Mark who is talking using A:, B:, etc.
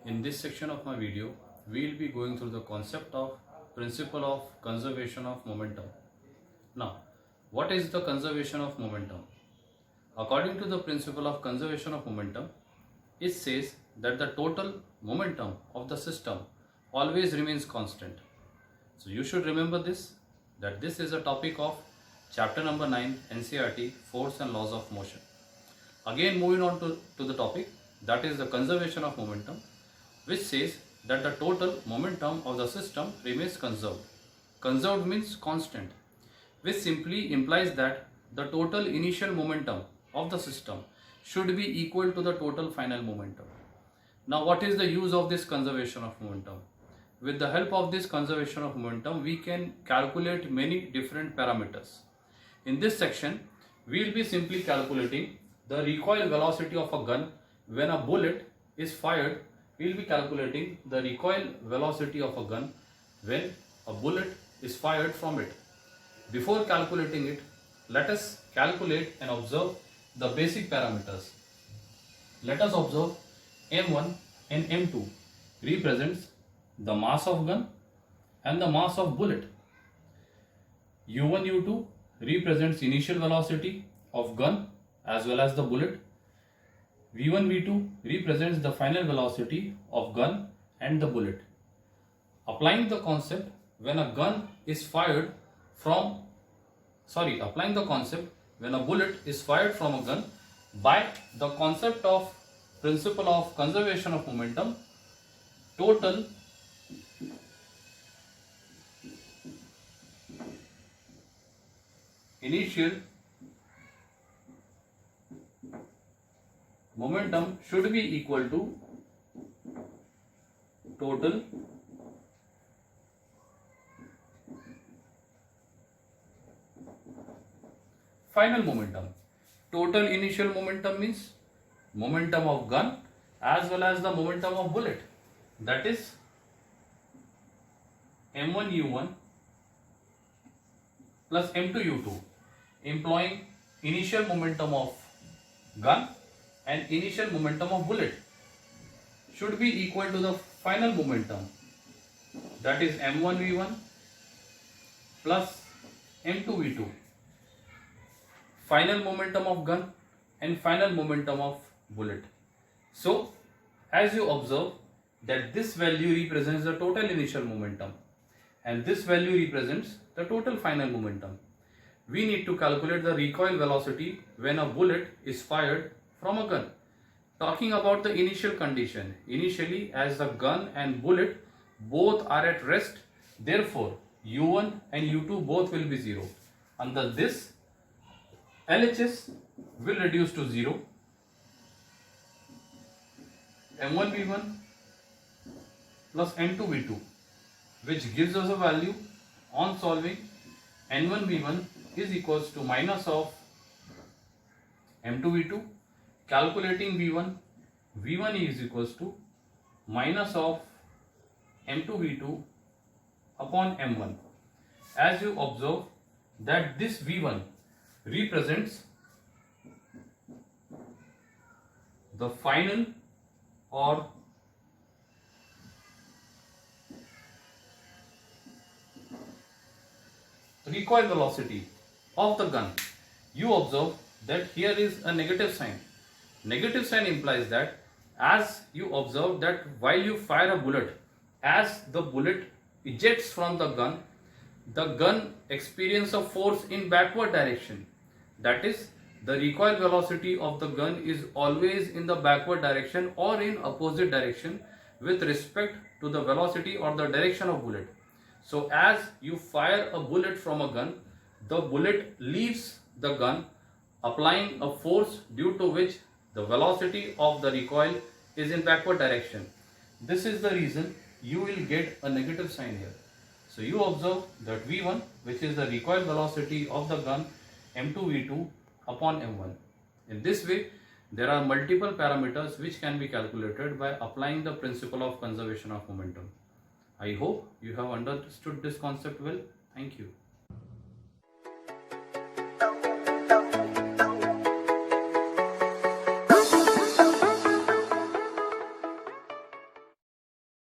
A: In this section of my video, we will be going through the concept of principle of conservation of momentum. Now, what is the conservation of momentum? According to the principle of conservation of momentum, it says that the total momentum of the system always remains constant. So you should remember this, that this is a topic of chapter number 9 NCERT, Force and Laws of Motion. Again moving on to the topic, that is the conservation of momentum, which says that the total momentum of the system remains conserved. Conserved means constant, which simply implies that the total initial momentum of the system should be equal to the total final momentum. Now, what is the use of this conservation of momentum? With the help of this conservation of momentum, we can calculate many different parameters. In this section, we will be simply calculating the recoil velocity of a gun when a bullet is fired. We will be calculating the recoil velocity of a gun when a bullet is fired from it. Before calculating it, let us calculate and observe the basic parameters. Let us observe M1 and M2 represents the mass of gun and the mass of bullet. U1, U2 represents initial velocity of gun as well as the bullet. V1, V2 represents the final velocity of gun and the bullet. Applying the concept when a bullet is fired from a gun by the concept of principle of conservation of momentum, total initial momentum should be equal to total final momentum. Total initial momentum means momentum of gun as well as the momentum of bullet, that is M1 U1 plus M2 U2, employing initial momentum of gun and initial momentum of bullet should be equal to the final momentum, that is M1 V1 plus M2 V2, final momentum of gun and final momentum of bullet. So as you observe that this value represents the total initial momentum and this value represents the total final momentum, we need to calculate the recoil velocity when a bullet is fired from a gun. Talking about the initial condition, initially as the gun and bullet both are at rest, therefore U1 and U2 both will be 0. Under this, LHS will reduce to 0. M1 V1 plus M2 V2, which gives us a value on solving N1 V1 is equals to minus of M2 V2. Calculating V1, V1 is equals to minus of M2 V2 upon M1. As you observe that this V1 represents the final or recoil velocity of the gun. You observe that here is a negative sign. Negative sign implies that as you observe that while you fire a bullet, as the bullet ejects from the gun experiences a force in backward direction. That is, the recoil velocity of the gun is always in the backward direction or in opposite direction with respect to the velocity or the direction of bullet. So as you fire a bullet from a gun, the bullet leaves the gun, applying a force due to which the velocity of the recoil is in backward direction. This is the reason you will get a negative sign here. So you observe that V1, which is the recoil velocity of the gun, M2 V2 upon M1. In this way, there are multiple parameters which can be calculated by applying the principle of conservation of momentum. I hope you have understood this concept well. Thank you.